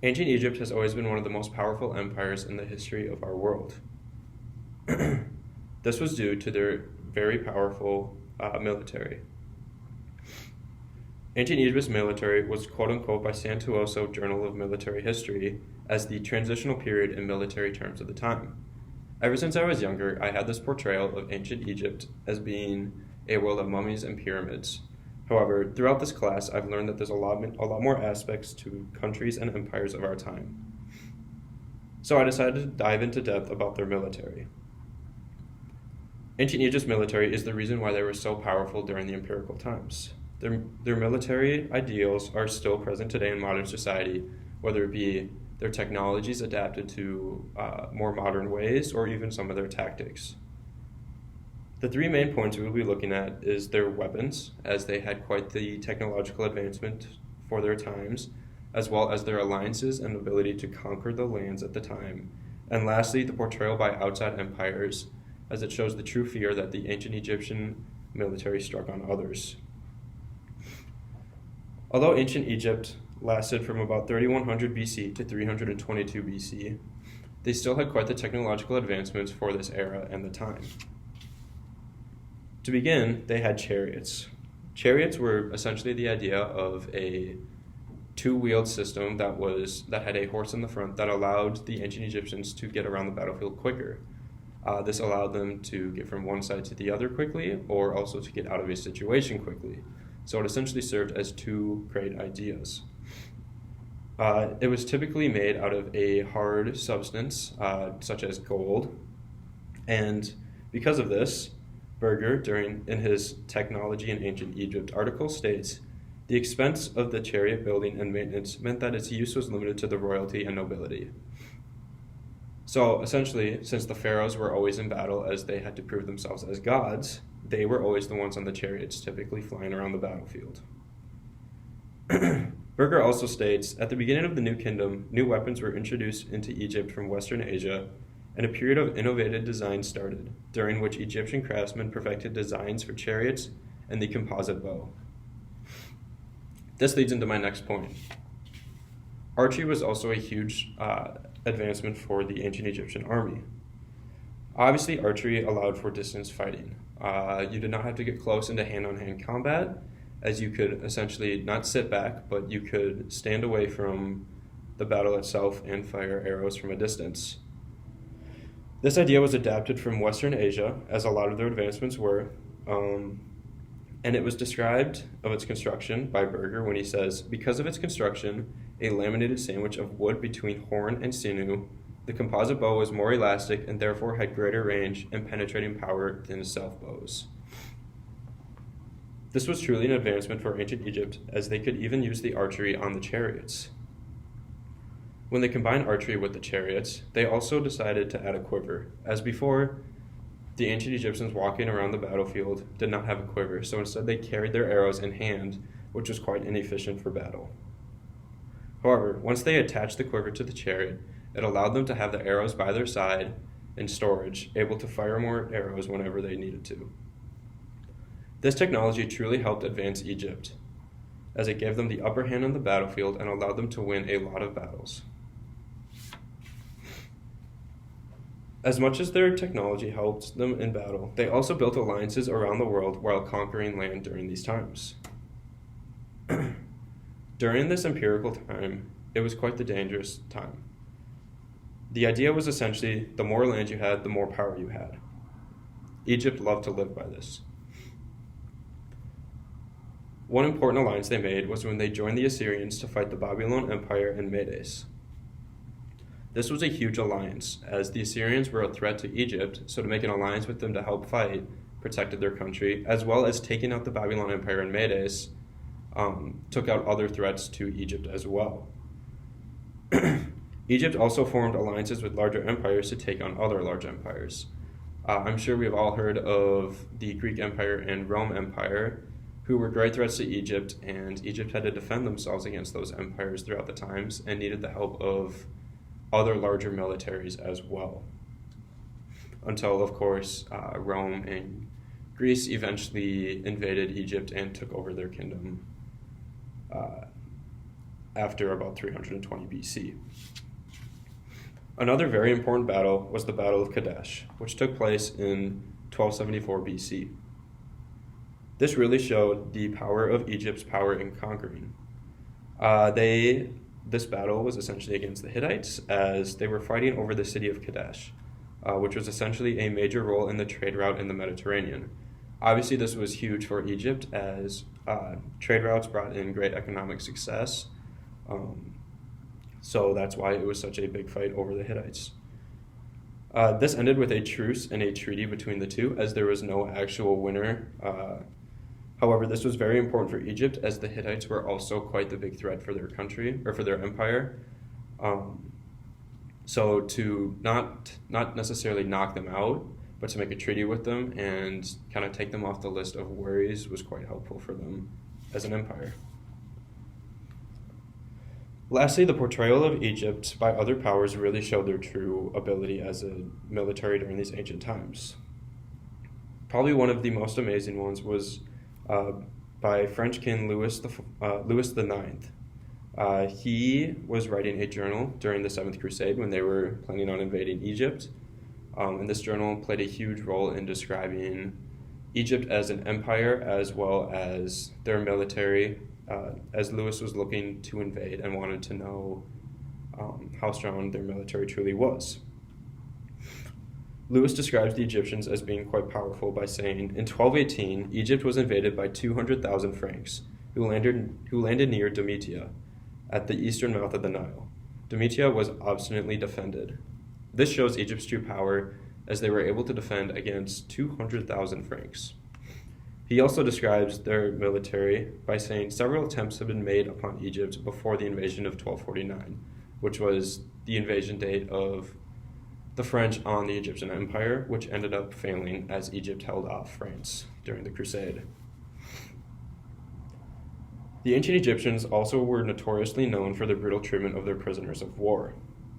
Ancient Egypt has always been one of the most powerful empires in the history of our world. This was due to their very powerful military. Ancient Egypt's military was quote-unquote by Santuoso Journal of Military History as the transitional period in military terms of the time. Ever since I was younger, I had this portrayal of ancient Egypt as being a world of mummies and pyramids. However, throughout this class, I've learned that there's a lot more aspects to countries and empires of our time. So I decided to dive into depth about their military. Ancient Egypt's military is the reason why they were so powerful during the empirical times. Their military ideals are still present today in modern society, whether it be their technologies adapted to more modern ways or even some of their tactics. The three main points we will be looking at is their weapons, as they had quite the technological advancement for their times, as well as their alliances and ability to conquer the lands at the time. And lastly, the portrayal by outside empires, as it shows the true fear that the ancient Egyptian military struck on others. Although ancient Egypt lasted from about 3100 BC to 322 BC, they still had quite the technological advancements for this era and the time. To begin, they had chariots. Chariots were essentially the idea of a two-wheeled system that had a horse in the front that allowed the ancient Egyptians to get around the battlefield quicker. This allowed them to get from one side to the other quickly, or also to get out of a situation quickly. So it essentially served as two great ideas. It was typically made out of a hard substance, such as gold. And because of this, Berger, in his Technology in Ancient Egypt article, states, the expense of the chariot building and maintenance meant that its use was limited to the royalty and nobility. So essentially, since the pharaohs were always in battle as they had to prove themselves as gods, they were always the ones on the chariots, typically flying around the battlefield. Berger also states, at the beginning of the New Kingdom, new weapons were introduced into Egypt from Western Asia, and a period of innovative design started, during which Egyptian craftsmen perfected designs for chariots and the composite bow. This leads into my next point. Archery was also a huge advancement for the ancient Egyptian army. Obviously, archery allowed for distance fighting. You did not have to get close into hand-on-hand combat, as you could essentially not sit back, but you could stand away from the battle itself and fire arrows from a distance. This idea was adapted from Western Asia, as a lot of their advancements were, and it was described of its construction by Berger when he says, because of its construction, a laminated sandwich of wood between horn and sinew, the composite bow was more elastic and therefore had greater range and penetrating power than self-bows. This was truly an advancement for ancient Egypt, as they could even use the archery on the chariots. When they combined archery with the chariots, they also decided to add a quiver. As before, the ancient Egyptians walking around the battlefield did not have a quiver, so instead they carried their arrows in hand, which was quite inefficient for battle. However, once they attached the quiver to the chariot, it allowed them to have the arrows by their side in storage, able to fire more arrows whenever they needed to. This technology truly helped advance Egypt, as it gave them the upper hand on the battlefield and allowed them to win a lot of battles. As much as their technology helped them in battle, they also built alliances around the world while conquering land during these times. During this empirical time, it was quite the dangerous time. The idea was essentially the more land you had, the more power you had. Egypt loved to live by this. One important alliance they made was when they joined the Assyrians to fight the Babylon Empire and Medes. This was a huge alliance, as the Assyrians were a threat to Egypt, so to make an alliance with them to help fight protected their country, as well as taking out the Babylon Empire and Medes took out other threats to Egypt as well. Egypt also formed alliances with larger empires to take on other large empires. I'm sure we've all heard of the Greek Empire and Rome Empire, who were great threats to Egypt, and Egypt had to defend themselves against those empires throughout the times and needed the help of other larger militaries as well. Until, of course, Rome and Greece eventually invaded Egypt and took over their kingdom. after about 320 BC. Another very important battle was the Battle of Kadesh, which took place in 1274 BC. This really showed the power of Egypt's power in conquering. This battle was essentially against the Hittites, as they were fighting over the city of Kadesh, which was essentially a major role in the trade route in the Mediterranean. Obviously, this was huge for Egypt, as trade routes brought in great economic success. So that's why it was such a big fight over the Hittites. This ended with a truce and a treaty between the two, as there was no actual winner. However, this was very important for Egypt, as the Hittites were also quite the big threat for their country, or for their empire. So to not necessarily knock them out, but to make a treaty with them and kind of take them off the list of worries was quite helpful for them as an empire. Lastly, the portrayal of Egypt by other powers really showed their true ability as a military during these ancient times. Probably one of the most amazing ones was by French King Louis IX. He was writing a journal during the Seventh Crusade when they were planning on invading Egypt. And this journal played a huge role in describing Egypt as an empire as well as their military, as Louis was looking to invade and wanted to know how strong their military truly was. Louis describes the Egyptians as being quite powerful by saying, in 1218, Egypt was invaded by 200,000 Franks, who landed near Domitia, at the eastern mouth of the Nile. Domitia was obstinately defended. This shows Egypt's true power, as they were able to defend against 200,000 Franks. He also describes their military by saying several attempts have been made upon Egypt before the invasion of 1249, which was the invasion date of the French on the Egyptian Empire, which ended up failing as Egypt held off France during the Crusade. The ancient Egyptians also were notoriously known for the brutal treatment of their prisoners of war.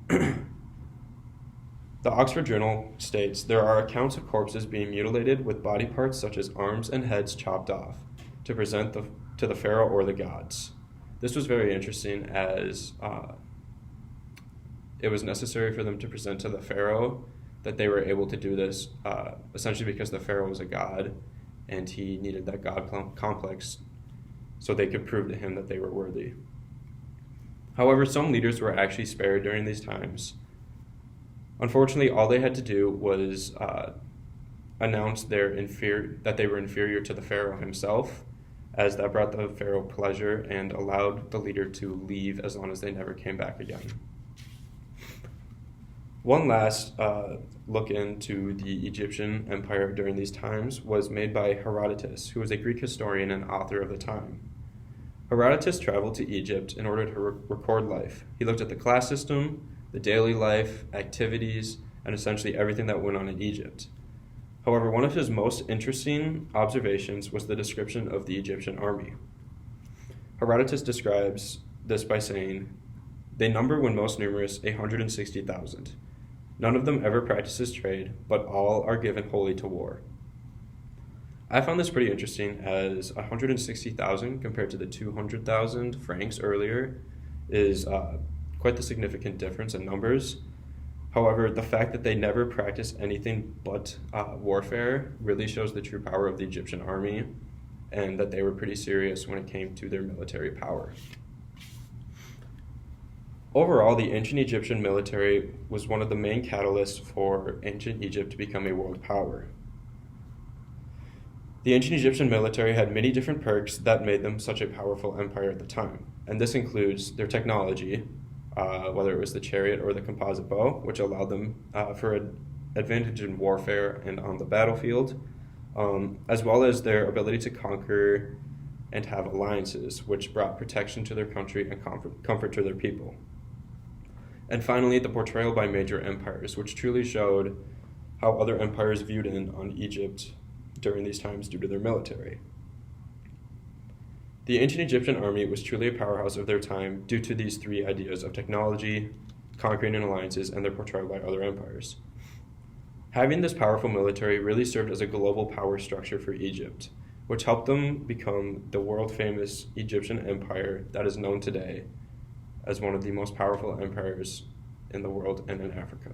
The Oxford Journal states, there are accounts of corpses being mutilated with body parts such as arms and heads chopped off to present to the pharaoh or the gods. This was very interesting, as it was necessary for them to present to the pharaoh that they were able to do this, essentially because the pharaoh was a god and he needed that god complex so they could prove to him that they were worthy. However, some leaders were actually spared during these times. Unfortunately, all they had to do was announce that they were inferior to the pharaoh himself, as that brought the pharaoh pleasure and allowed the leader to leave as long as they never came back again. One last look into the Egyptian empire during these times was made by Herodotus, who was a Greek historian and author of the time. Herodotus traveled to Egypt in order to record life. He looked at the class system, the daily life, activities, and essentially everything that went on in Egypt. However, one of his most interesting observations was the description of the Egyptian army. Herodotus describes this by saying, they number when most numerous 160,000. None of them ever practices trade, but all are given wholly to war. I found this pretty interesting, as 160,000 compared to the 200,000 Franks earlier is quite the significant difference in numbers. However, the fact that they never practiced anything but warfare really shows the true power of the Egyptian army, and that they were pretty serious when it came to their military power. Overall, the ancient Egyptian military was one of the main catalysts for ancient Egypt to become a world power. The ancient Egyptian military had many different perks that made them such a powerful empire at the time, and this includes their technology, whether it was the chariot or the composite bow, which allowed them for an advantage in warfare and on the battlefield, as well as their ability to conquer and have alliances, which brought protection to their country and comfort to their people. And finally, the portrayal by major empires, which truly showed how other empires viewed in on Egypt during these times due to their military. The ancient Egyptian army was truly a powerhouse of their time due to these three ideas of technology, conquering and alliances, and their portrayal by other empires. Having this powerful military really served as a global power structure for Egypt, which helped them become the world-famous Egyptian empire that is known today, as one of the most powerful empires in the world and in Africa.